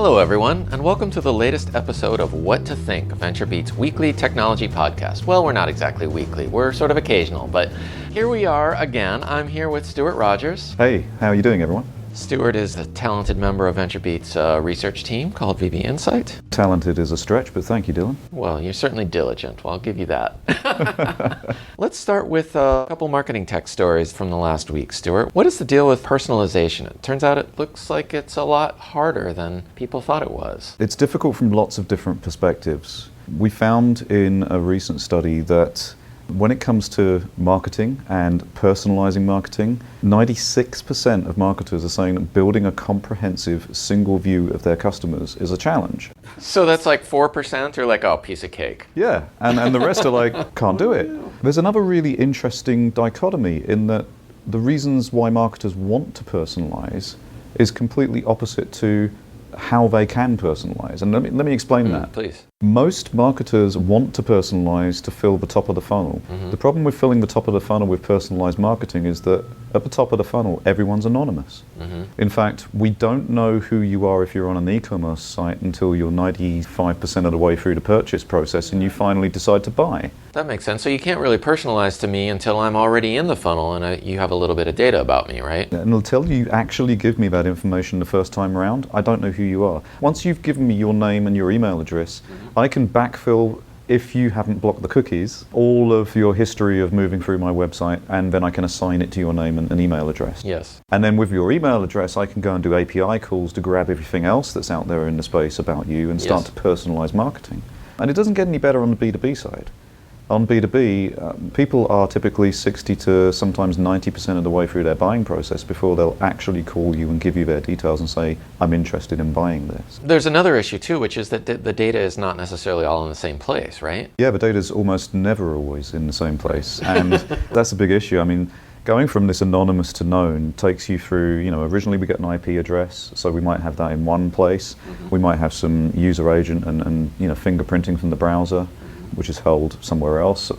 Hello everyone, and welcome to the latest episode of What to Think, VentureBeat's weekly technology podcast. Well, we're not exactly weekly, we're sort of occasional, but here we are again. I'm here with Stuart Rogers. Hey, how are you doing, everyone? Stuart is a talented member of VentureBeat's research team called VB Insight. Talented is a stretch, but thank you, Dylan. Well, you're certainly diligent. Well, I'll give you that. Let's start with a couple marketing tech stories from the last week, Stuart. What is the deal with personalization? It turns out it looks like it's a lot harder than people thought it was. It's difficult from lots of different perspectives. We found in a recent study that when it comes to marketing and personalizing marketing, 96% of marketers are saying that building a comprehensive single view of their customers is a challenge. So that's like 4% or like, oh, piece of cake. Yeah, and the rest are like, can't do it. There's another really interesting dichotomy in that the reasons why marketers want to personalize is completely opposite to how they can personalize. And let me explain that. Please. Most marketers want to personalize to fill the top of the funnel. Mm-hmm. The problem with filling the top of the funnel with personalized marketing is that at the top of the funnel, everyone's anonymous. Mm-hmm. In fact, we don't know who you are if you're on an e-commerce site until you're 95% of the way through the purchase process and you finally decide to buy. That makes sense. So you can't really personalize to me until I'm already in the funnel and you have a little bit of data about me, right? And until you actually give me that information the first time around, I don't know who you are. Once you've given me your name and your email address, I can backfill, if you haven't blocked the cookies, all of your history of moving through my website, and then I can assign it to your name and an email address. Yes. And then with your email address, I can go and do API calls to grab everything else that's out there in the space about you and start to personalize marketing. And it doesn't get any better on the B2B side. On B2B, people are typically 60 to sometimes 90% of the way through their buying process before they'll actually call you and give you their details and say, I'm interested in buying this. There's another issue too, which is that the data is not necessarily all in the same place, right? Yeah, but data's almost never always in the same place. And that's a big issue. I mean, going from this anonymous to known takes you through, originally we get an IP address, so we might have that in one place. Mm-hmm. We might have some user agent and fingerprinting from the browser, which is held somewhere else,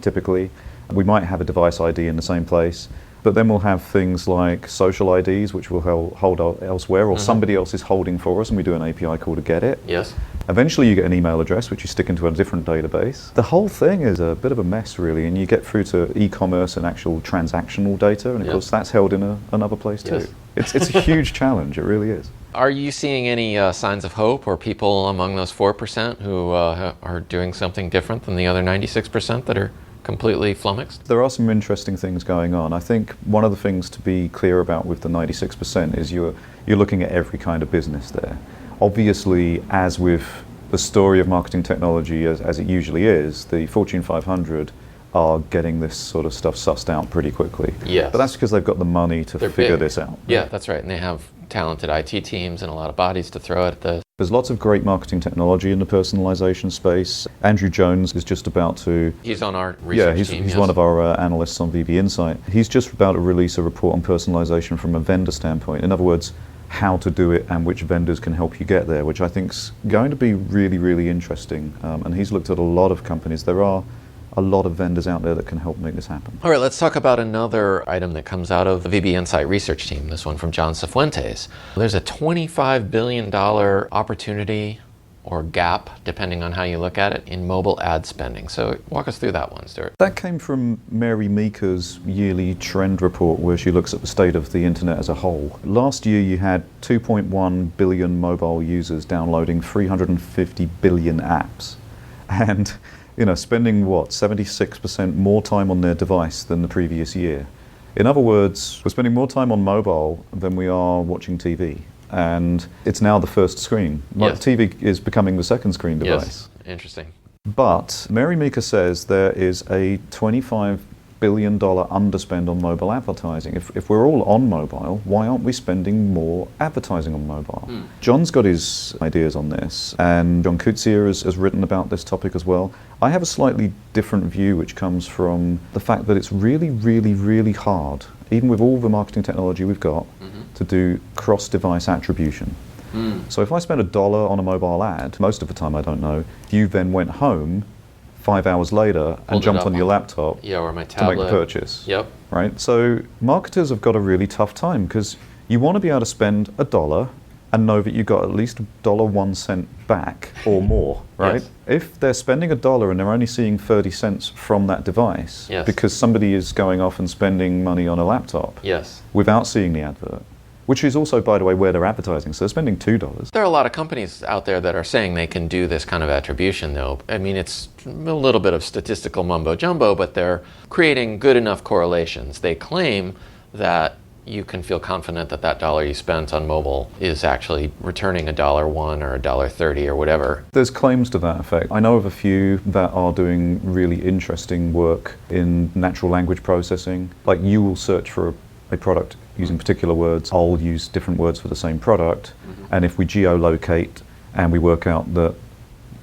typically. We might have a device ID in the same place, but then we'll have things like social IDs, which we'll hold elsewhere, or somebody else is holding for us, and we do an API call to get it. Yes. Eventually you get an email address, which you stick into a different database. The whole thing is a bit of a mess, really, and you get through to e-commerce and actual transactional data, and of course that's held in another place too. It's a huge challenge, it really is. Are you seeing any signs of hope or people among those 4% who are doing something different than the other 96% that are completely flummoxed? There are some interesting things going on. I think one of the things to be clear about with the 96% is you're looking at every kind of business there. Obviously, as with the story of marketing technology as it usually is, the Fortune 500 are getting this sort of stuff sussed out pretty quickly. Yes. But that's because they've got the money to figure this out. Yeah, that's right. And they have talented IT teams and a lot of bodies to throw at this. There's lots of great marketing technology in the personalization space. Andrew Jones is just about to... He's on our research team. He's one of our analysts on VB Insight. He's just about to release a report on personalization from a vendor standpoint. In other words, how to do it and which vendors can help you get there, which I think's going to be really, really interesting. And he's looked at a lot of companies. There are a lot of vendors out there that can help make this happen. All right, let's talk about another item that comes out of the VB Insight research team, this one from John Cifuentes. There's a $25 billion opportunity or gap, depending on how you look at it, in mobile ad spending. So walk us through that one, Stuart. That came from Mary Meeker's yearly trend report where she looks at the state of the internet as a whole. Last year you had 2.1 billion mobile users downloading 350 billion apps. And spending 76% more time on their device than the previous year. In other words, we're spending more time on mobile than we are watching TV. And it's now the first screen. Yes. TV is becoming the second screen device. Yes, interesting. But Mary Meeker says there is a $25 billion underspend on mobile advertising. If we're all on mobile, why aren't we spending more advertising on mobile? John's got his ideas on this, and John Coetzee has written about this topic as well. I have a slightly different view, which comes from the fact that it's really, really, really hard, even with all the marketing technology we've got, to do cross-device attribution. So if I spend $1 on a mobile ad, most of the time I don't know, if you then went home 5 hours later and jumped on your laptop or my tablet to make the purchase. Yep. Right? So marketers have got a really tough time because you want to be able to spend $1 and know that you got at least $1 back or more, right? Yes. If they're spending $1 and they're only seeing 30 cents from that device, Yes. because somebody is going off and spending money on a laptop Yes. without seeing the advert, which is also, by the way, where they're advertising. So they're spending $2. There are a lot of companies out there that are saying they can do this kind of attribution, though. I mean, it's a little bit of statistical mumbo jumbo, but they're creating good enough correlations. They claim that you can feel confident that that dollar you spent on mobile is actually returning $1 or $1.30 or whatever. There's claims to that effect. I know of a few that are doing really interesting work in natural language processing. Like, you will search for a product using particular words. I'll use different words for the same product. And if we geolocate and we work out that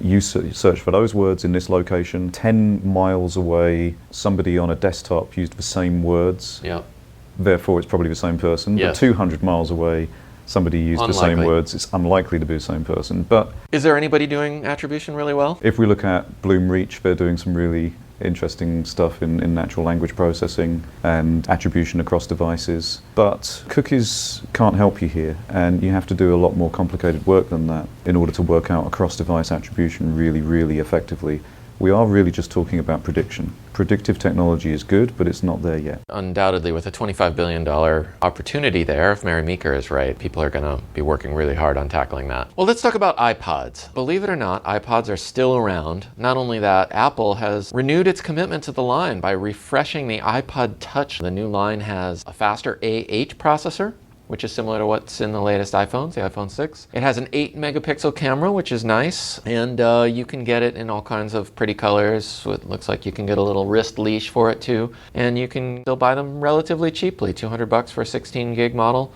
you search for those words in this location, 10 miles away, somebody on a desktop used the same words. Yeah. Therefore, it's probably the same person. Yes. But 200 miles away, somebody used the same Unlikely. words. It's unlikely to be the same person. But Is there anybody doing attribution really well? if we look at Bloomreach, they're doing some really interesting stuff in natural language processing and attribution across devices. But cookies can't help you here, and you have to do a lot more complicated work than that in order to work out across-device attribution really, really effectively. We are really just talking about prediction. Predictive technology is good, but it's not there yet. Undoubtedly, with a $25 billion opportunity there, if Mary Meeker is right, people are going to be working really hard on tackling that. Well, let's talk about iPods. Believe it or not, iPods are still around. Not only that, Apple has renewed its commitment to the line by refreshing the Ipod Touch. The new line has a faster A8 processor, which is similar to what's in the latest iPhones, the iPhone 6. It has an 8-megapixel camera, which is nice, and you can get it in all kinds of pretty colors. So it looks like you can get a little wrist leash for it too, and you can still buy them relatively cheaply, $200 for a 16 gig model,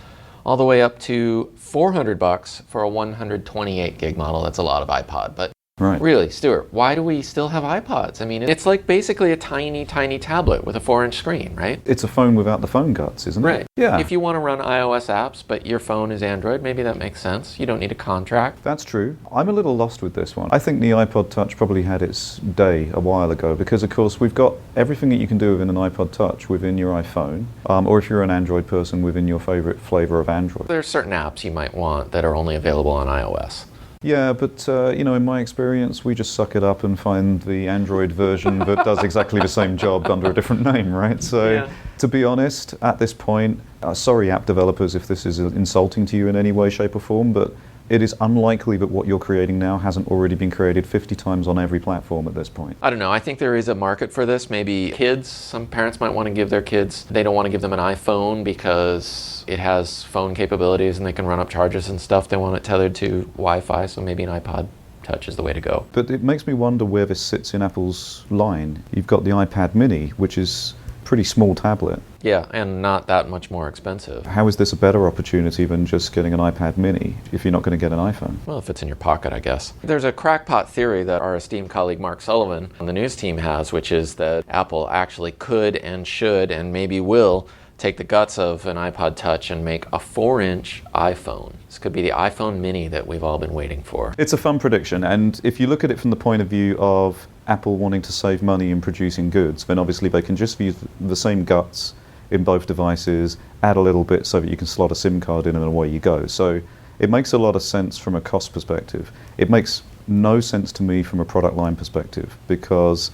all the way up to $400 for a 128 gig model. That's a lot of iPod, but Right. really, Stuart, why do we still have iPods? I mean, it's like basically a tiny, tiny tablet with a 4-inch screen, right? It's a phone without the phone guts, isn't it? Right. Yeah. If you want to run iOS apps, but your phone is Android, maybe that makes sense. You don't need a contract. That's true. I'm a little lost with this one. I think the iPod Touch probably had its day a while ago because, of course, we've got everything that you can do within an iPod Touch within your iPhone, or if you're an Android person, within your favorite flavor of Android. There's certain apps you might want that are only available on iOS. Yeah, but in my experience, we just suck it up and find the Android version that does exactly the same job under a different name, right? So, Yeah. To be honest, at this point, sorry app developers if this is insulting to you in any way, shape or form, but it is unlikely that what you're creating now hasn't already been created 50 times on every platform at this point. I don't know. I think there is a market for this. Maybe kids, some parents might want to give their kids, they don't want to give them an iPhone because it has phone capabilities and they can run up charges and stuff. They want it tethered to Wi-Fi, so maybe an iPod Touch is the way to go. But it makes me wonder where this sits in Apple's line. You've got the iPad mini, which is a pretty small tablet. Yeah, and not that much more expensive. How is this a better opportunity than just getting an iPad mini if you're not going to get an iPhone? Well, if it's in your pocket, I guess. There's a crackpot theory that our esteemed colleague Mark Sullivan on the news team has, which is that Apple actually could and should and maybe will take the guts of an iPod Touch and make a 4-inch iPhone. This could be the iPhone mini that we've all been waiting for. It's a fun prediction, and if you look at it from the point of view of Apple wanting to save money in producing goods, then obviously they can just use the same guts in both devices, add a little bit so that you can slot a SIM card in and away you go. So it makes a lot of sense from a cost perspective. It makes no sense to me from a product line perspective, because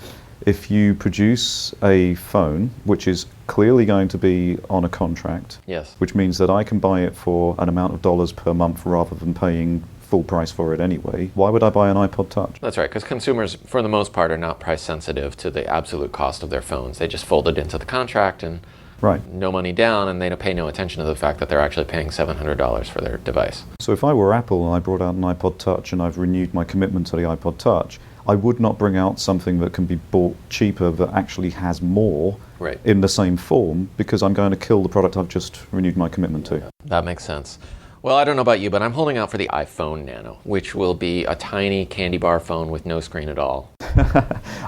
if you produce a phone which is clearly going to be on a contract, Yes. which means that I can buy it for an amount of dollars per month rather than paying full price for it anyway, why would I buy an iPod Touch? That's right, because consumers, for the most part, are not price sensitive to the absolute cost of their phones. They just fold it into the contract and Right. no money down, and they don't pay no attention to the fact that they're actually paying $700 for their device. So if I were Apple and I brought out an iPod Touch and I've renewed my commitment to the iPod Touch, I would not bring out something that can be bought cheaper that actually has more Right. in the same form, because I'm going to kill the product I've just renewed my commitment to. That makes sense. Well, I don't know about you, but I'm holding out for the iPhone Nano, which will be a tiny candy bar phone with no screen at all.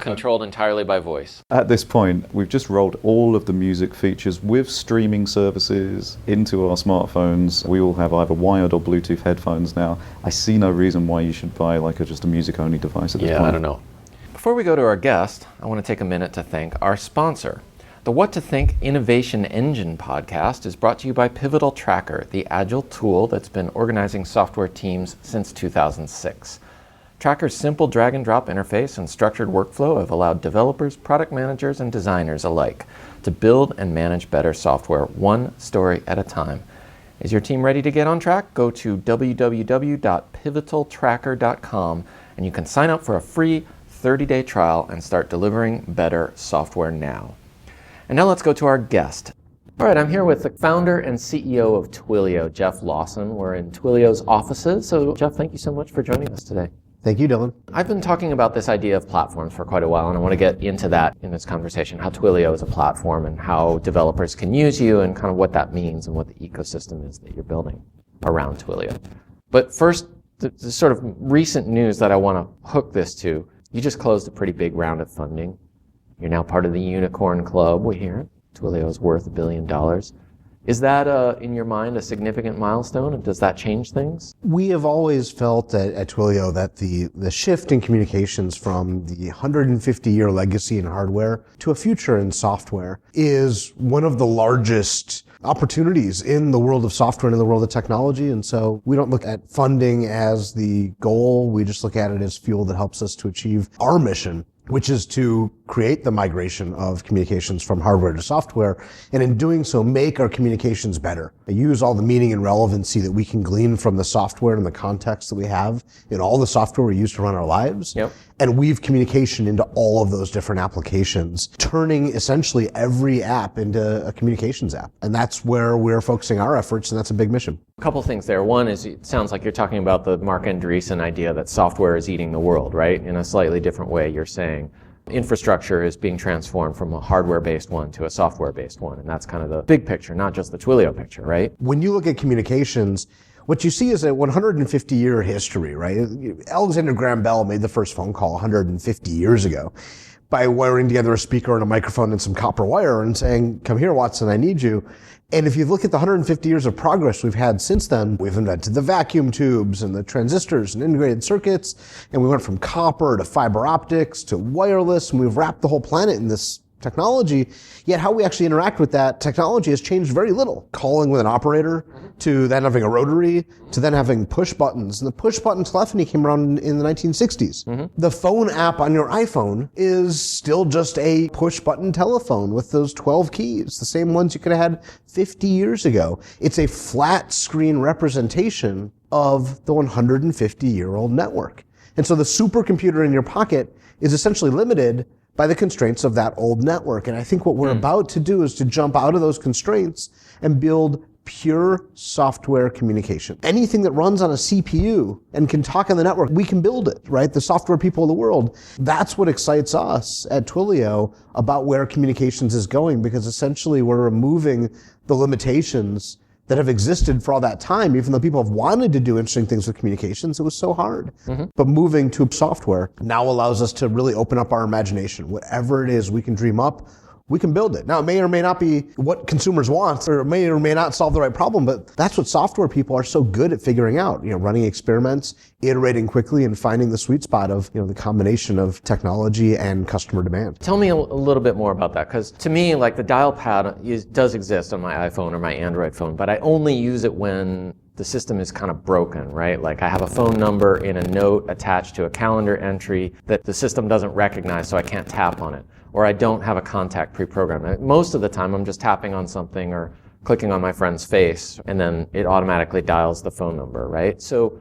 Controlled entirely by voice. At this point, we've just rolled all of the music features with streaming services into our smartphones. We all have either wired or Bluetooth headphones now. I see no reason why you should buy just a music-only device at this point. Yeah, I don't know. Before we go to our guest, I want to take a minute to thank our sponsor. The What to Think Innovation Engine podcast is brought to you by Pivotal Tracker, the agile tool that's been organizing software teams since 2006. Tracker's simple drag-and-drop interface and structured workflow have allowed developers, product managers, and designers alike to build and manage better software one story at a time. Is your team ready to get on track? Go to www.pivotaltracker.com and you can sign up for a free 30-day trial and start delivering better software now. And now let's go to our guest. All right, I'm here with the founder and CEO of Twilio, Jeff Lawson. We're in Twilio's offices. So Jeff, thank you so much for joining us today. Thank you, Dylan. I've been talking about this idea of platforms for quite a while, and I want to get into that in this conversation, how Twilio is a platform and how developers can use you and kind of what that means and what the ecosystem is that you're building around Twilio. But first, the sort of recent news that I want to hook this to, you just closed a pretty big round of funding. You're now part of the unicorn club, we hear. Twilio is worth $1 billion. Is that, in your mind, a significant milestone, and does that change things? We have always felt at Twilio that the shift in communications from the 150-year legacy in hardware to a future in software is one of the largest opportunities in the world of software and in the world of technology. And so we don't look at funding as the goal. We just look at it as fuel that helps us to achieve our mission, which is to create the migration of communications from hardware to software, and in doing so, make our communications better. Use all the meaning and relevancy that we can glean from the software and the context that we have in all the software we use to run our lives, and weave communication into all of those different applications, turning essentially every app into a communications app. And that's where we're focusing our efforts, and that's a big mission. A couple things there. One is, it sounds like you're talking about the Marc Andreessen idea that software is eating the world, right? In a slightly different way, you're saying infrastructure is being transformed from a hardware-based one to a software-based one. And that's kind of the big picture, not just the Twilio picture, right? When you look at communications, what you see is a 150-year history, right? Alexander Graham Bell made the first phone call 150 years ago by wiring together a speaker and a microphone and some copper wire and saying, "Come here, Watson, I need you." And if you look at the 150 years of progress we've had since then, we've invented the vacuum tubes and the transistors and integrated circuits, and we went from copper to fiber optics to wireless, and we've wrapped the whole planet in this technology, yet how we actually interact with that technology has changed very little. Calling with an operator, to then having a rotary, to then having push buttons. And the push button telephony came around in the 1960s. The phone app on your iPhone is still just a push button telephone with those 12 keys, the same ones you could have had 50 years ago. It's a flat screen representation of the 150-year-old network. And so the supercomputer in your pocket is essentially limited by the constraints of that old network. And I think what we're about to do is to jump out of those constraints and build pure software communication. Anything that runs on a CPU and can talk on the network, we can build it, right? The software people of the world. That's what excites us at Twilio about where communications is going, because essentially we're removing the limitations that have existed for all that time. Even though people have wanted to do interesting things with communications, it was so hard. But moving to software now allows us to really open up our imagination. Whatever it is we can dream up, we can build it. Now, it may or may not be what consumers want, or it may or may not solve the right problem, but that's what software people are so good at figuring out. Running experiments, iterating quickly, and finding the sweet spot of, the combination of technology and customer demand. Tell me a little bit more about that, because to me, like, the dial pad does exist on my iPhone or my Android phone, but I only use it when the system is kind of broken, right? Like, I have a phone number in a note attached to a calendar entry that the system doesn't recognize, so I can't tap on it. Or I don't have a contact pre-programmed. Most of the time, I'm just tapping on something or clicking on my friend's face, and then it automatically dials the phone number, right? So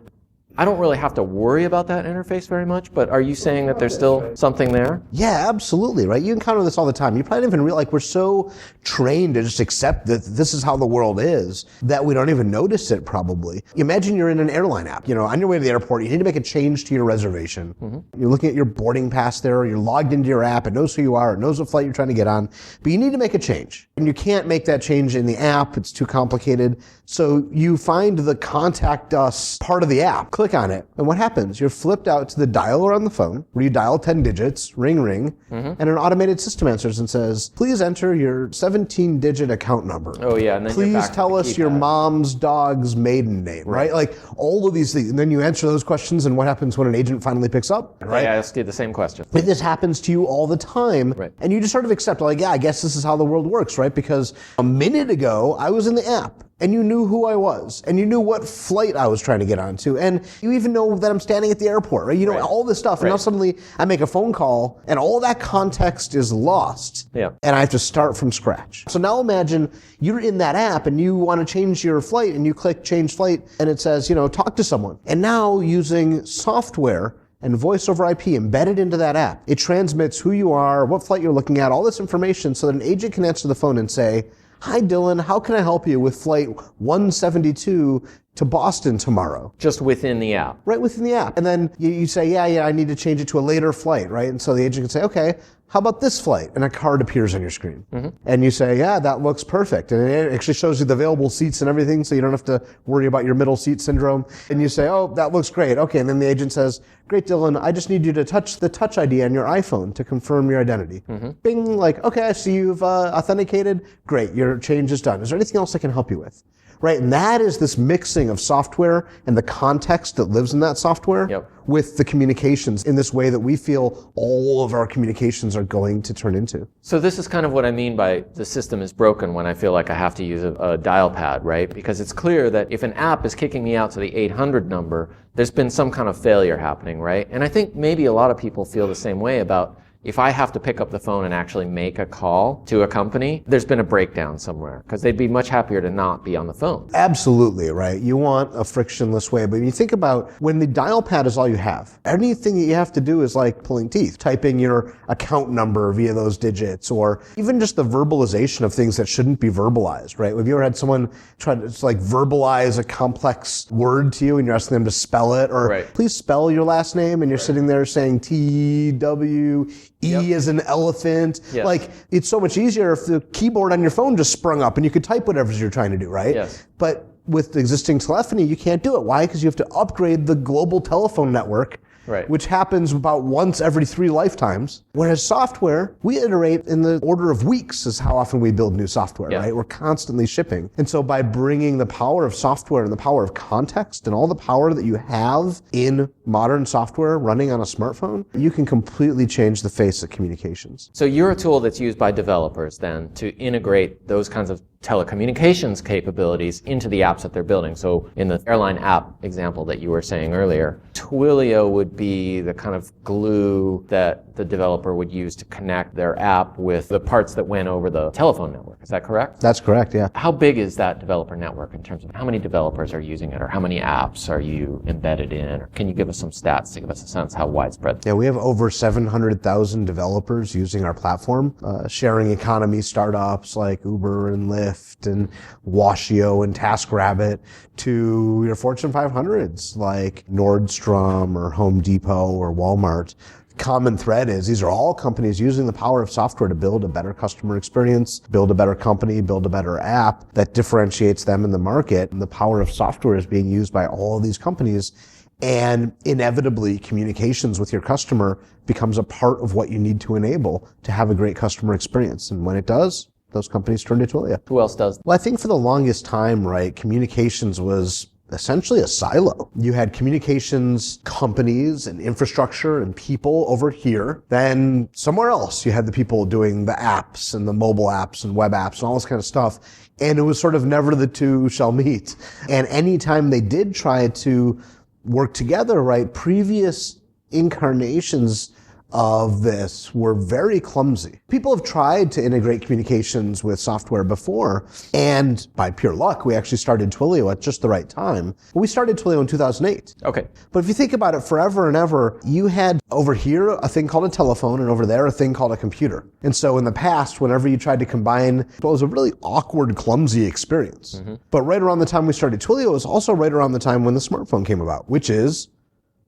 I don't really have to worry about that interface very much, but are you saying that there's still something there? Yeah, absolutely, right? You encounter this all the time. You probably don't even realize, we're so trained to just accept that this is how the world is that we don't even notice it, probably. Imagine you're in an airline app, on your way to the airport, you need to make a change to your reservation. You're looking at your boarding pass there, or you're logged into your app, it knows who you are, it knows what flight you're trying to get on, but you need to make a change. And you can't make that change in the app, it's too complicated. So you find the contact us part of the app. Click click on it, and what happens? You're flipped out to the dialer on the phone, where you dial 10 digits, ring, ring, and an automated system answers and says, please enter your 17-digit account number. Oh, yeah. And then please tell us your mom's dog's maiden name, right? Like all of these things. And then you answer those questions, and what happens when an agent finally picks up, right? I asked you the same question. This happens to you all the time, right. And you just sort of accept, like, yeah, I guess this is how the world works, right? Because a minute ago, I was in the app, and you knew who I was, and you knew what flight I was trying to get onto, and you even know that I'm standing at the airport, right? You know all this stuff, and now suddenly I make a phone call, and all that context is lost, and I have to start from scratch. So now imagine you're in that app, and you want to change your flight, and you click change flight, and it says, talk to someone. And now using software and voice over IP embedded into that app, it transmits who you are, what flight you're looking at, all this information, so that an agent can answer the phone and say, hi, Dylan, how can I help you with flight 172 to Boston tomorrow? Just within the app. Right within the app. And then you say, yeah, I need to change it to a later flight, right? And so the agent can say, okay, how about this flight? And a card appears on your screen. And you say, yeah, that looks perfect. And it actually shows you the available seats and everything, so you don't have to worry about your middle seat syndrome. And you say, oh, that looks great. Okay, and then the agent says, great, Dylan, I just need you to touch the Touch ID on your iPhone to confirm your identity. Bing, like, okay, I see you've authenticated. Great, your change is done. Is there anything else I can help you with? Right, and that is this mixing of software and the context that lives in that software with the communications in this way that we feel all of our communications are going to turn into. So this is kind of what I mean by the system is broken when I feel like I have to use a dial pad, right? Because it's clear that if an app is kicking me out to the 800 number, there's been some kind of failure happening, right? And I think maybe a lot of people feel the same way about if I have to pick up the phone and actually make a call to a company, there's been a breakdown somewhere because they'd be much happier to not be on the phone. Absolutely, right? You want a frictionless way. But when you think about when the dial pad is all you have, anything that you have to do is like pulling teeth, typing your account number via those digits, or even just the verbalization of things that shouldn't be verbalized, right? Have you ever had someone try to verbalize a complex word to you and you're asking them to spell it, or please spell your last name, and you're sitting there saying TW E as an elephant. Yes. Like, it's so much easier if the keyboard on your phone just sprung up and you could type whatever you're trying to do, right? Yes. But with the existing telephony, you can't do it. Why? Because you have to upgrade the global telephone network, which happens about once every 3 lifetimes. Whereas software, we iterate in the order of weeks is how often we build new software, right? We're constantly shipping. And so by bringing the power of software and the power of context and all the power that you have in modern software running on a smartphone, you can completely change the face of communications. So you're a tool that's used by developers then to integrate those kinds of telecommunications capabilities into the apps that they're building. So in the airline app example that you were saying earlier, Twilio would be the kind of glue that the developer would use to connect their app with the parts that went over the telephone network. Is that correct? That's correct, yeah. How big is that developer network in terms of how many developers are using it, or how many apps are you embedded in? Or can you give us some stats to give us a sense how widespread? Yeah, we have over 700,000 developers using our platform, sharing economy startups like Uber and Lyft and Washio and TaskRabbit, to your Fortune 500s like Nordstrom or Home Depot or Walmart. Common thread is these are all companies using the power of software to build a better customer experience, build a better company, build a better app that differentiates them in the market. And the power of software is being used by all of these companies. And inevitably, communications with your customer becomes a part of what you need to enable to have a great customer experience. And when it does, those companies turn to Twilio. Who else does? Well, I think for the longest time, right, communications was essentially a silo. You had communications companies and infrastructure and people over here. Then somewhere else, you had the people doing the apps and the mobile apps and web apps and all this kind of stuff. And it was sort of never the two shall meet. And anytime they did try to work together, right, previous incarnations of this were very clumsy. People have tried to integrate communications with software before, and by pure luck, we actually started Twilio at just the right time. But we started Twilio in 2008. Okay. But if you think about it, forever and ever, you had over here a thing called a telephone, and over there a thing called a computer. And so in the past, whenever you tried to combine, well, it was a really awkward, clumsy experience. Mm-hmm. But right around the time we started Twilio, it was also right around the time when the smartphone came about, which is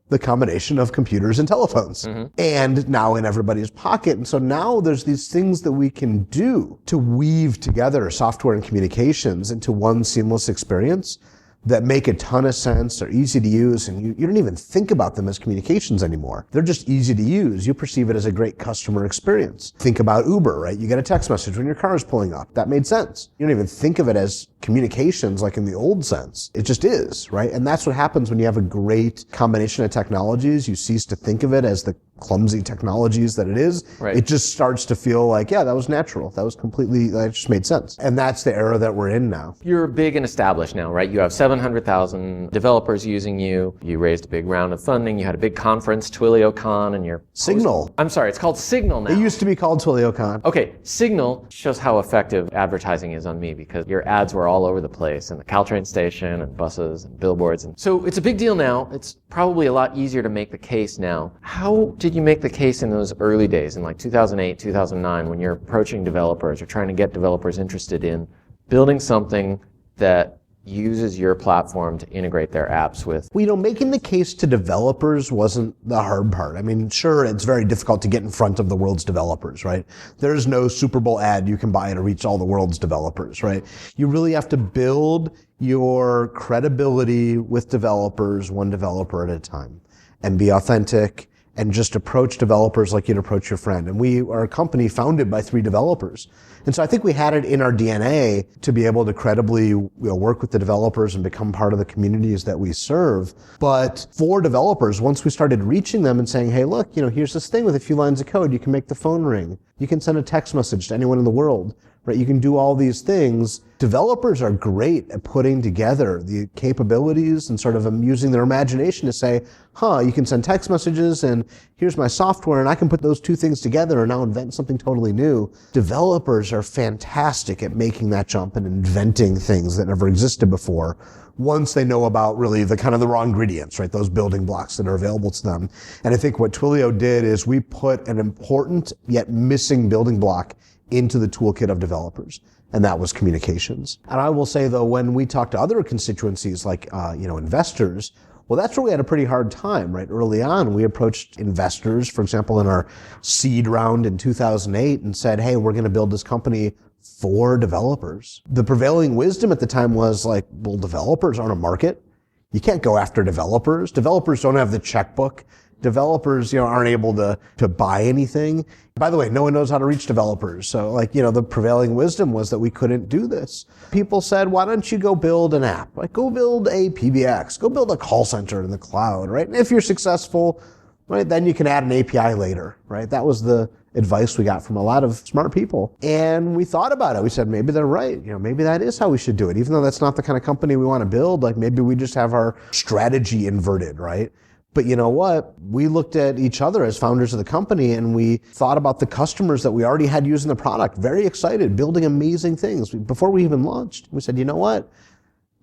the combination of computers and telephones. Mm-hmm. And now in everybody's pocket. And so now there's these things that we can do to weave together software and communications into one seamless experience that make a ton of sense, they're easy to use, and you don't even think about them as communications anymore. They're just easy to use. You perceive it as a great customer experience. Think about Uber, right? You get a text message when your car is pulling up. That made sense. You don't even think of it as communications like in the old sense. It just is, right? And that's what happens when you have a great combination of technologies. You cease to think of it as the clumsy technologies that it is. Right. It just starts to feel like, yeah, that was natural. That just made sense. And that's the era that we're in now. You're big and established now, right? You have 700,000 developers using you. You raised a big round of funding. You had a big conference, TwilioCon, and your Signal. I'm sorry, it's called Signal now. It used to be called TwilioCon. Okay, Signal shows how effective advertising is on me because your ads were all over the place in the Caltrain station and buses and billboards. And so it's a big deal now. It's probably a lot easier to make the case now. How did you make the case in those early days, in like 2008, 2009, when you're approaching developers or trying to get developers interested in building something that uses your platform to integrate their apps with? Well, making the case to developers wasn't the hard part. I mean, sure, it's very difficult to get in front of the world's developers, right? There's no Super Bowl ad you can buy to reach all the world's developers, right? You really have to build your credibility with developers, one developer at a time, and be authentic and just approach developers like you'd approach your friend. And we are a company founded by 3 developers. And so I think we had it in our DNA to be able to credibly work with the developers and become part of the communities that we serve. But for developers, once we started reaching them and saying, hey, look, here's this thing with a few lines of code. You can make the phone ring. You can send a text message to anyone in the world, right? You can do all these things. Developers are great at putting together the capabilities and sort of using their imagination to say, you can send text messages and here's my software and I can put those 2 things together and now invent something totally new. Developers are fantastic at making that jump and inventing things that never existed before once they know about really the kind of the raw ingredients, right? Those building blocks that are available to them. And I think what Twilio did is we put an important yet missing building block into the toolkit of developers. And that was communications. And I will say though, when we talk to other constituencies like, investors, well, that's where we had a pretty hard time, right? Early on, we approached investors, for example, in our seed round in 2008 and said, hey, we're going to build this company for developers. The prevailing wisdom at the time was like, well, developers aren't a market. You can't go after developers. Developers don't have the checkbook. Developers, aren't able to buy anything. By the way, no one knows how to reach developers. So the prevailing wisdom was that we couldn't do this. People said, why don't you go build an app? Like go build a PBX, go build a call center in the cloud, right? And if you're successful, right, then you can add an API later, right? That was the advice we got from a lot of smart people. And we thought about it. We said, maybe they're right. Maybe that is how we should do it. Even though that's not the kind of company we want to build, like maybe we just have our strategy inverted, right? But you know what? We looked at each other as founders of the company and we thought about the customers that we already had using the product, very excited, building amazing things before we even launched. We said, you know what?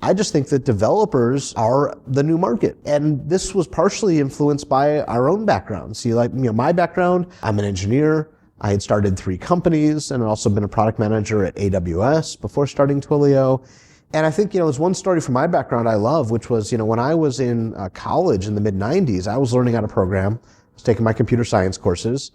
I just think that developers are the new market. And this was partially influenced by our own background. See, my background, I'm an engineer. I had started 3 companies and I'd also been a product manager at AWS before starting Twilio. And I think, there's one story from my background I love, which was, when I was in college in the mid-90s, I was learning how to program. I was taking my computer science courses.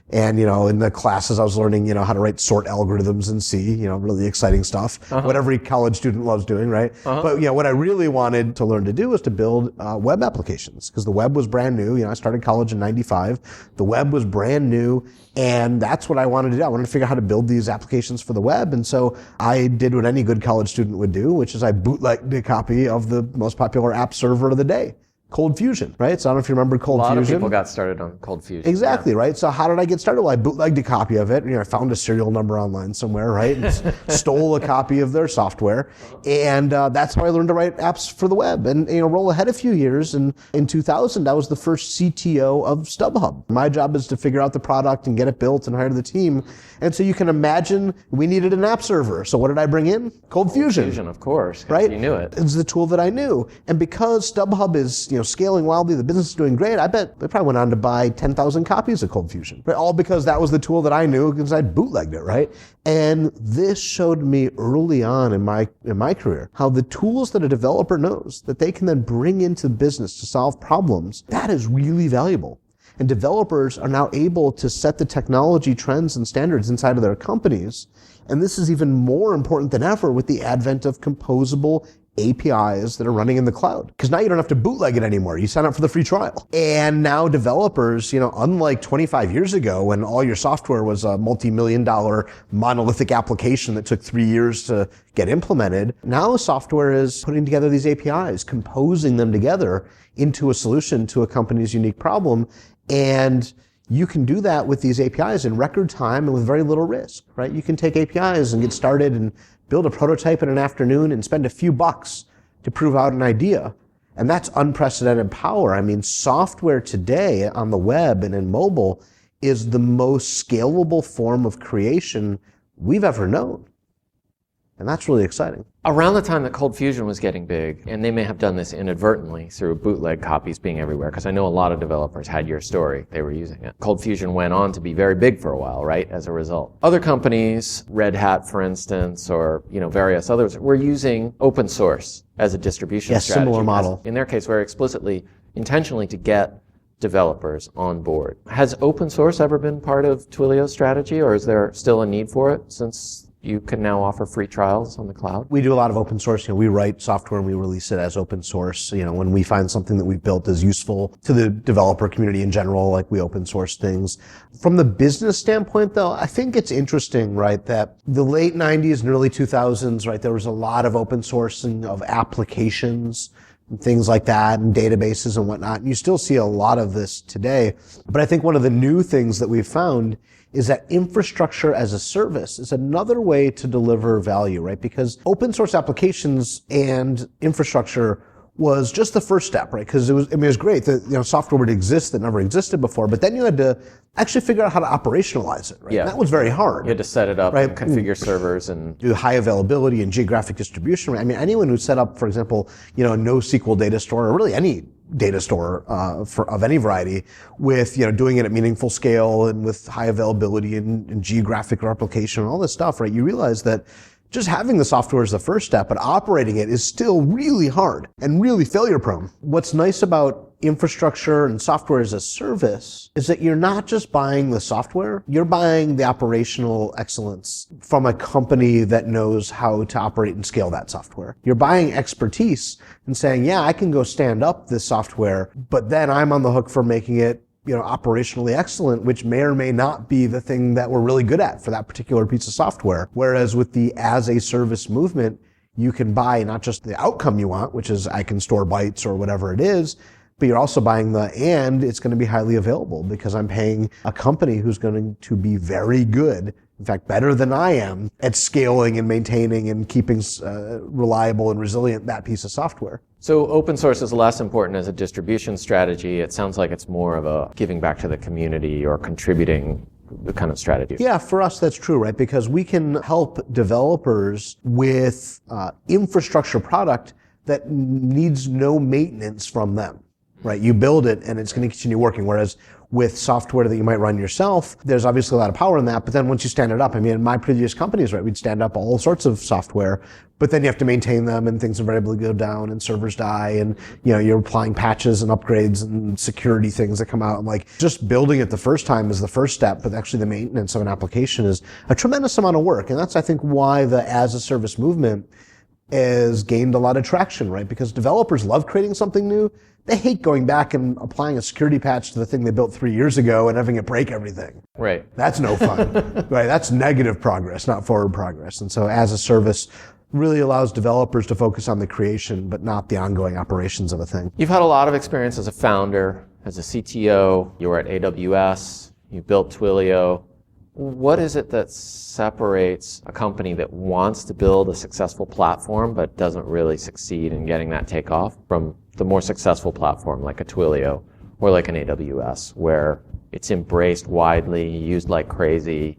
And, in the classes, I was learning, how to write sort algorithms in C, really exciting stuff. What every college student loves doing, right? But, what I really wanted to learn to do was to build web applications because the web was brand new. I started college in 95. The web was brand new. And that's what I wanted to do. I wanted to figure out how to build these applications for the web. And so I did what any good college student would do, which is I bootlegged a copy of the most popular app server of the day. Cold Fusion, right? So I don't know if you remember Cold Fusion. A lot of people got started on Cold Fusion. Exactly, yeah. Right? So how did I get started? Well, I bootlegged a copy of it. I found a serial number online somewhere, right? And stole a copy of their software. And that's how I learned to write apps for the web. And, roll ahead a few years. And in 2000, I was the first CTO of StubHub. My job is to figure out the product and get it built and hire the team. And so you can imagine we needed an app server. So what did I bring in? Cold Fusion. Cold Fusion, of course. Right? You knew it. It's the tool that I knew. And because StubHub is, scaling wildly, the business is doing great, I bet they probably went on to buy 10,000 copies of Cold Fusion. Right? All because that was the tool that I knew because I bootlegged it, right? And this showed me early on in my career how the tools that a developer knows that they can then bring into business to solve problems, that is really valuable. And developers are now able to set the technology trends and standards inside of their companies. And this is even more important than ever with the advent of composable APIs that are running in the cloud. Because now you don't have to bootleg it anymore. You sign up for the free trial. And now developers, unlike 25 years ago when all your software was a multi-million-dollar monolithic application that took 3 years to get implemented, now the software is putting together these APIs, composing them together into a solution to a company's unique problem. And you can do that with these APIs in record time and with very little risk, right? You can take APIs and get started and build a prototype in an afternoon and spend a few bucks to prove out an idea. And that's unprecedented power. I mean, software today on the web and in mobile is the most scalable form of creation we've ever known. And that's really exciting. Around the time that Cold Fusion was getting big, and they may have done this inadvertently through bootleg copies being everywhere, because I know a lot of developers had your story, they were using it. Cold Fusion went on to be very big for a while, right, as a result. Other companies, Red Hat, for instance, or various others, were using open source as a distribution strategy. Similar model. In their case, very explicitly, intentionally to get developers on board. Has open source ever been part of Twilio's strategy, or is there still a need for it since you can now offer free trials on the cloud? We do a lot of open source. We write software and we release it as open source. When we find something that we've built is useful to the developer community in general, like we open source things. From the business standpoint, though, I think it's interesting, right, that the late 90s and early 2000s, right, there was a lot of open sourcing of applications and things like that and databases and whatnot. And you still see a lot of this today. But I think one of the new things that we've found is that infrastructure as a service is another way to deliver value, right? Because open source applications and infrastructure was just the first step, right? Because it was great that software would exist that never existed before, but then you had to actually figure out how to operationalize it, right? Yeah. And that was very hard. You had to set it up, right? And configure servers and do high availability and geographic distribution. Right? I mean, anyone who set up, for example, a NoSQL data store, or really any data store of any variety, with doing it at meaningful scale and with high availability and geographic replication and all this stuff, right? You realize that just having the software is the first step, but operating it is still really hard and really failure prone. What's nice about infrastructure and software as a service is that you're not just buying the software, you're buying the operational excellence from a company that knows how to operate and scale that software. You're buying expertise and saying, yeah, I can go stand up this software, but then I'm on the hook for making it operationally excellent, which may or may not be the thing that we're really good at for that particular piece of software. Whereas with the as a service movement, you can buy not just the outcome you want, which is I can store bytes or whatever it is, but you're also buying and it's going to be highly available because I'm paying a company who's going to be very good, in fact, better than I am, at scaling and maintaining and keeping reliable and resilient that piece of software. So open source is less important as a distribution strategy. It sounds like it's more of a giving back to the community or contributing the kind of strategy. Yeah, for us that's true, right? Because we can help developers with infrastructure product that needs no maintenance from them, right? You build it and it's going to continue working. Whereas with software that you might run yourself, there's obviously a lot of power in that. But then once you stand it up, I mean, in my previous companies, right, we'd stand up all sorts of software, but then you have to maintain them and things invariably go down and servers die and, you're applying patches and upgrades and security things that come out. And just building it the first time is the first step, but actually the maintenance of an application is a tremendous amount of work. And that's, I think, why the as a service movement has gained a lot of traction, right? Because developers love creating something new. They hate going back and applying a security patch to the thing they built 3 years ago and having it break everything. Right. That's no fun. Right. That's negative progress, not forward progress. And so as a service really allows developers to focus on the creation, but not the ongoing operations of a thing. You've had a lot of experience as a founder, as a CTO. You were at AWS. You built Twilio. What is it that separates a company that wants to build a successful platform but doesn't really succeed in getting that takeoff from the more successful platform like a Twilio or like an AWS, where it's embraced widely, used like crazy,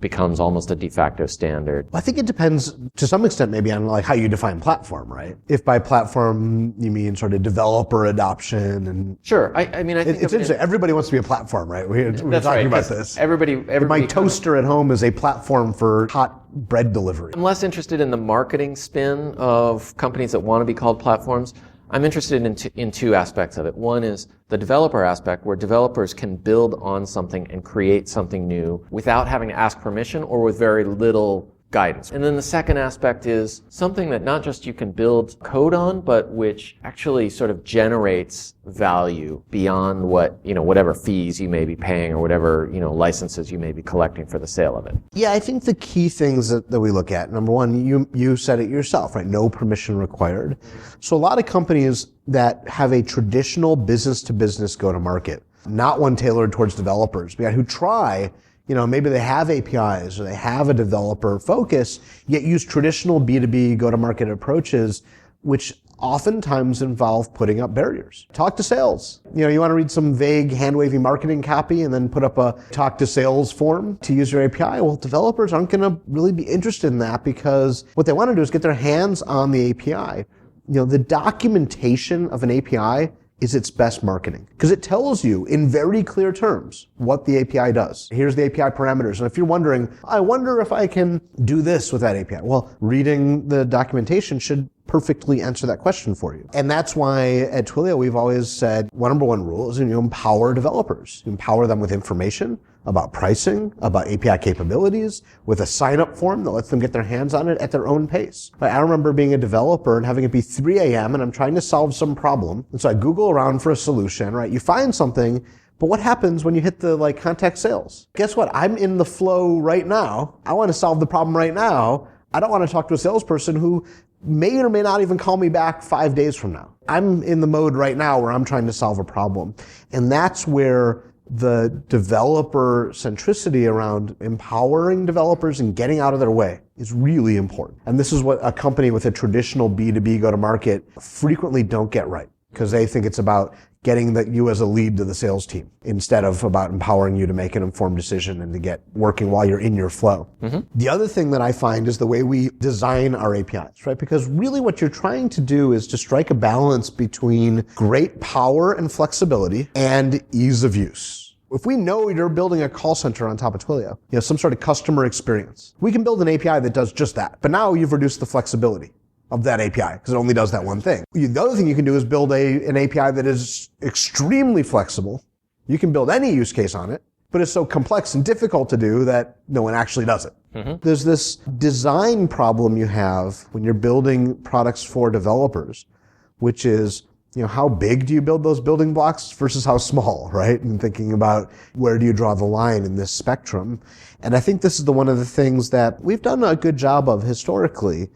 becomes almost a de facto standard? I think it depends to some extent maybe on how you define platform, right? If by platform you mean sort of developer adoption and... Sure. I mean, I think it's interesting. Everybody wants to be a platform, right? We're talking about this. Everybody My toaster at home is a platform for hot bread delivery. I'm less interested in the marketing spin of companies that want to be called platforms. I'm interested in two aspects of it. One is the developer aspect, where developers can build on something and create something new without having to ask permission or with very little guidance. And then the second aspect is something that not just you can build code on, but which actually sort of generates value beyond what, whatever fees you may be paying or whatever, licenses you may be collecting for the sale of it. Yeah, I think the key things that we look at, number one, you said it yourself, right? No permission required. So a lot of companies that have a traditional business-to-business go-to-market, not one tailored towards developers, but who try, maybe they have APIs or they have a developer focus, yet use traditional B2B go-to-market approaches, which oftentimes involve putting up barriers. Talk to sales. You want to read some vague hand-wavy marketing copy and then put up a talk to sales form to use your API. Well, developers aren't going to really be interested in that because what they want to do is get their hands on the API. The documentation of an API is its best marketing because it tells you in very clear terms what the API does. Here's the API parameters. And if you're wondering, I wonder if I can do this with that API. Well, reading the documentation should perfectly answer that question for you. And that's why at Twilio, we've always said, number one rule is you empower developers. You empower them with information about pricing, about API capabilities, with a sign-up form that lets them get their hands on it at their own pace. I remember being a developer and having it be 3 a.m. and I'm trying to solve some problem. And so I Google around for a solution, right? You find something, but what happens when you hit the contact sales? Guess what? I'm in the flow right now. I want to solve the problem right now. I don't want to talk to a salesperson who may or may not even call me back 5 days from now. I'm in the mode right now where I'm trying to solve a problem. And that's where the developer centricity around empowering developers and getting out of their way is really important. And this is what a company with a traditional B2B go-to-market frequently don't get right, because they think it's about getting you as a lead to the sales team instead of about empowering you to make an informed decision and to get working while you're in your flow. Mm-hmm. The other thing that I find is the way we design our APIs, right? Because really what you're trying to do is to strike a balance between great power and flexibility and ease of use. If we know you're building a call center on top of Twilio, some sort of customer experience, we can build an API that does just that. But now you've reduced the flexibility of that API because it only does that one thing. The other thing you can do is build an API that is extremely flexible. You can build any use case on it, but it's so complex and difficult to do that no one actually does it. Mm-hmm. There's this design problem you have when you're building products for developers, which is, how big do you build those building blocks versus how small, right? And thinking about where do you draw the line in this spectrum. And I think this is one of the things that we've done a good job of historically,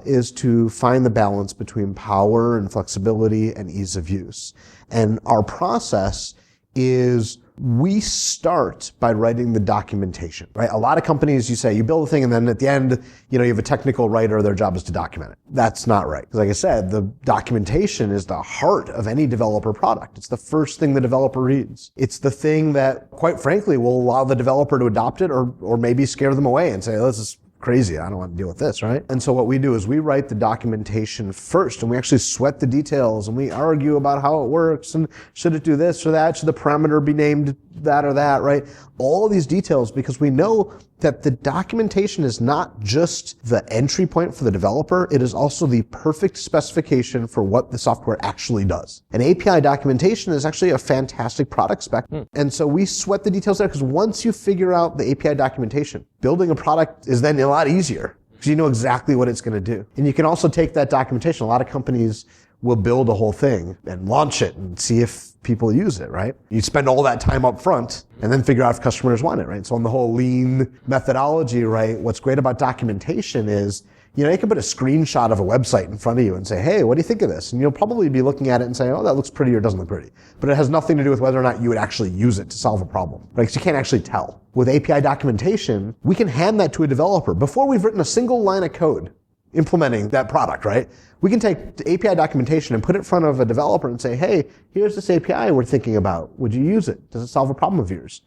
is to find the balance between power and flexibility and ease of use. And our process is we start by writing the documentation, right? A lot of companies, you say, you build a thing and then at the end, you have a technical writer, their job is to document it. That's not right. Because like I said, the documentation is the heart of any developer product. It's the first thing the developer reads. It's the thing that, quite frankly, will allow the developer to adopt it or maybe scare them away and say, oh, this is crazy. I don't want to deal with this, right? And so what we do is we write the documentation first and we actually sweat the details and we argue about how it works and should it do this or that? Should the parameter be named that or that, right? All of these details, because we know that the documentation is not just the entry point for the developer, it is also the perfect specification for what the software actually does. And API documentation is actually a fantastic product spec. And so we sweat the details there because once you figure out the API documentation, building a product is then a lot easier because you know exactly what it's going to do. And you can also take that documentation. A lot of companies will build a whole thing and launch it and see if people use it, right? You spend all that time up front and then figure out if customers want it, right? So on the whole lean methodology, right, what's great about documentation is, you can put a screenshot of a website in front of you and say, hey, what do you think of this? And you'll probably be looking at it and say, oh, that looks pretty or doesn't look pretty. But it has nothing to do with whether or not you would actually use it to solve a problem, right? Because you can't actually tell. With API documentation, we can hand that to a developer before we've written a single line of code implementing that product, right? We can take the API documentation and put it in front of a developer and say, hey, here's this API we're thinking about. Would you use it? Does it solve a problem of yours?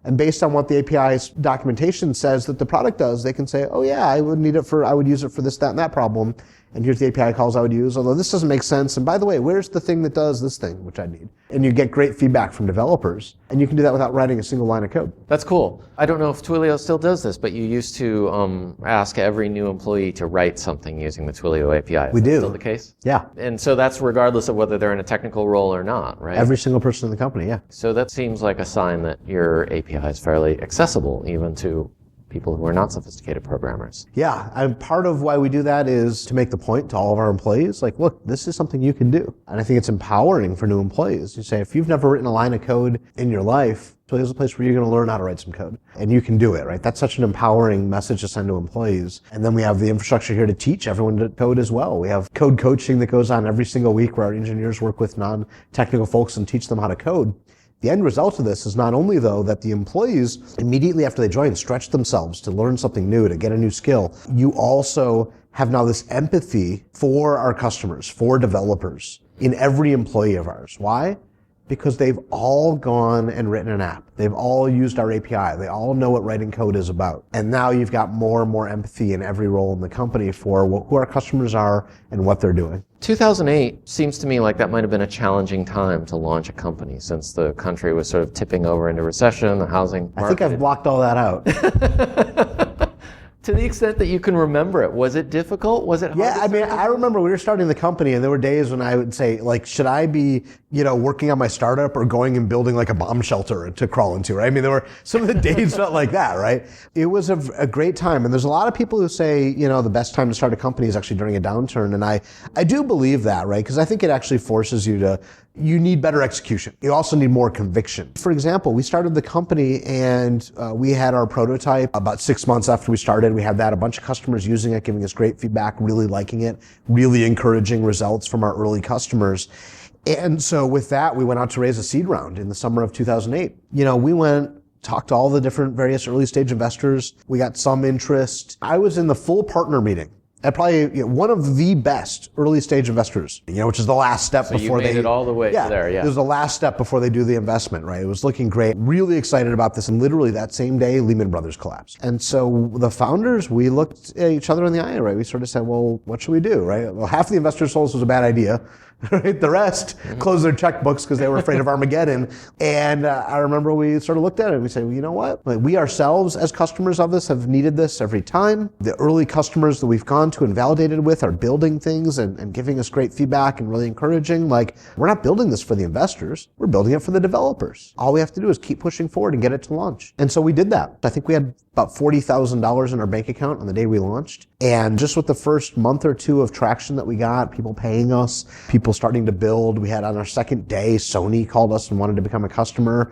And based on what the API's documentation says that the product does, they can say, oh yeah, I would use it for this, that, and that problem. And here's the API calls I would use, although this doesn't make sense. And by the way, where's the thing that does this thing, which I need? And you get great feedback from developers. And you can do that without writing a single line of code. That's cool. I don't know if Twilio still does this, but you used to ask every new employee to write something using the Twilio API. We do. Is that still the case? Yeah. And so that's regardless of whether they're in a technical role or not, right? Every single person in the company, yeah. So that seems like a sign that your API is fairly accessible even to people who are not sophisticated programmers. Yeah, and part of why we do that is to make the point to all of our employees, like, look, this is something you can do. And I think it's empowering for new employees. You say, if you've never written a line of code in your life, Twilio is a place where you're going to learn how to write some code. And you can do it, right? That's such an empowering message to send to employees. And then we have the infrastructure here to teach everyone to code as well. We have code coaching that goes on every single week where our engineers work with non-technical folks and teach them how to code. The end result of this is not only, though, that the employees immediately after they join stretch themselves to learn something new, to get a new skill. You also have now this empathy for our customers, for developers, in every employee of ours. Why? Because they've all gone and written an app. They've all used our API. They all know what writing code is about. And now you've got more and more empathy in every role in the company for who our customers are and what they're doing. 2008 seems to me like that might have been a challenging time to launch a company since the country was sort of tipping over into recession, the housing market. I think I've blocked all that out. To the extent that you can remember it, was it difficult? Was it hard? Yeah, I mean, I remember we were starting the company and there were days when I would say, like, should I be, working on my startup or going and building like a bomb shelter to crawl into, right? I mean, there were some of the days felt like that, right? It was a great time. And there's a lot of people who say, the best time to start a company is actually during a downturn. And I do believe that, right? Because I think it actually forces you need better execution. You also need more conviction. For example, we started the company and we had our prototype about 6 months after we started. We had a bunch of customers using it, giving us great feedback, really liking it, really encouraging results from our early customers. And so with that, we went out to raise a seed round in the summer of 2008. We talked to all the different various early stage investors. We got some interest. I was in the full partner meeting at probably one of the best early stage investors, which is the last step before you made it all the way to there, it was the last step before they do the investment, right? It was looking great, really excited about this, and literally that same day, Lehman Brothers collapsed. And so the founders, we looked at each other in the eye, right? We sort of said, well, what should we do, right? Well, half the investors told us it was a bad idea. Right? The rest closed their checkbooks because they were afraid of Armageddon. And I remember we sort of looked at it and we said, well, you know what? Like, we ourselves as customers of this have needed this every time. The early customers that we've gone to and validated with are building things and giving us great feedback and really encouraging. Like, we're not building this for the investors. We're building it for the developers. All we have to do is keep pushing forward and get it to launch. And so we did that. I think we had about $40,000 in our bank account on the day we launched. And just with the first month or two of traction that we got, people paying us, people starting to build. We had on our second day, Sony called us and wanted to become a customer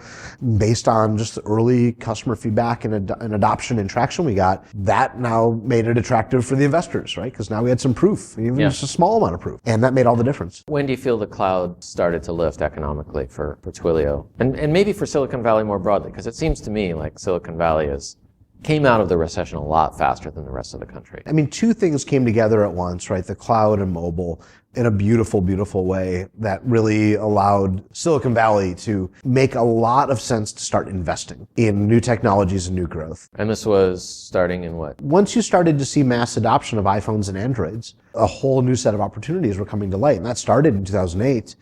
based on just the early customer feedback and adoption and traction we got. That now made it attractive for the investors, right? Because now we had some proof, even just a small amount of proof. And that made all the difference. When do you feel the cloud started to lift economically for Twilio? And maybe for Silicon Valley more broadly, because it seems to me like Silicon Valley came out of the recession a lot faster than the rest of the country. I mean, two things came together at once, right? The cloud and mobile in a beautiful, beautiful way that really allowed Silicon Valley to make a lot of sense to start investing in new technologies and new growth. And this was starting in what? Once you started to see mass adoption of iPhones and Androids, a whole new set of opportunities were coming to light. And that started in 2008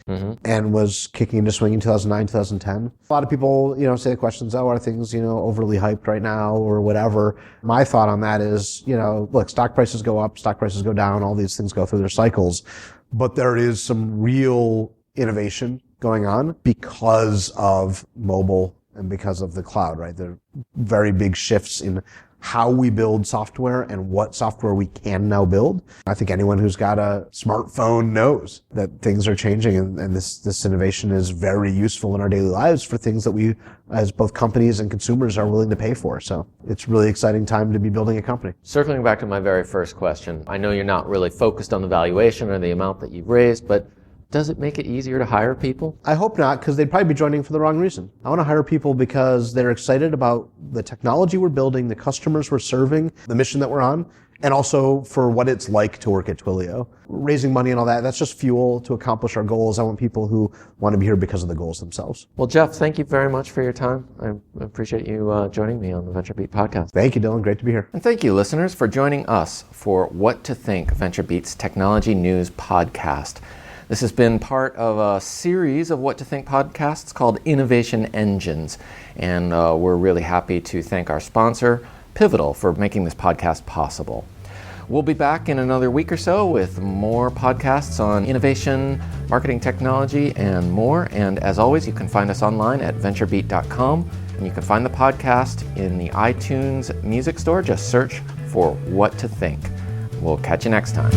and was kicking into swing in 2009, 2010. A lot of people, say the questions, are things, overly hyped right now or whatever? My thought on that is, look, stock prices go up, stock prices go down, all these things go through their cycles. But there is some real innovation going on because of mobile and because of the cloud, right? There are very big shifts in how we build software and what software we can now build. I think anyone who's got a smartphone knows that things are changing and this innovation is very useful in our daily lives for things that we, as both companies and consumers, are willing to pay for. So it's a really exciting time to be building a company. Circling back to my very first question, I know you're not really focused on the valuation or the amount that you've raised, but does it make it easier to hire people? I hope not, because they'd probably be joining for the wrong reason. I want to hire people because they're excited about the technology we're building, the customers we're serving, the mission that we're on, and also for what it's like to work at Twilio. Raising money and all that, that's just fuel to accomplish our goals. I want people who want to be here because of the goals themselves. Well, Jeff, thank you very much for your time. I appreciate you joining me on the VentureBeat podcast. Thank you, Dylan. Great to be here. And thank you, listeners, for joining us for What to Think, VentureBeat's technology news podcast. This has been part of a series of What to Think podcasts called Innovation Engines. And we're really happy to thank our sponsor, Pivotal, for making this podcast possible. We'll be back in another week or so with more podcasts on innovation, marketing technology, and more. And as always, you can find us online at venturebeat.com And you can find the podcast in the iTunes Music Store. Just search for What to Think. We'll catch you next time.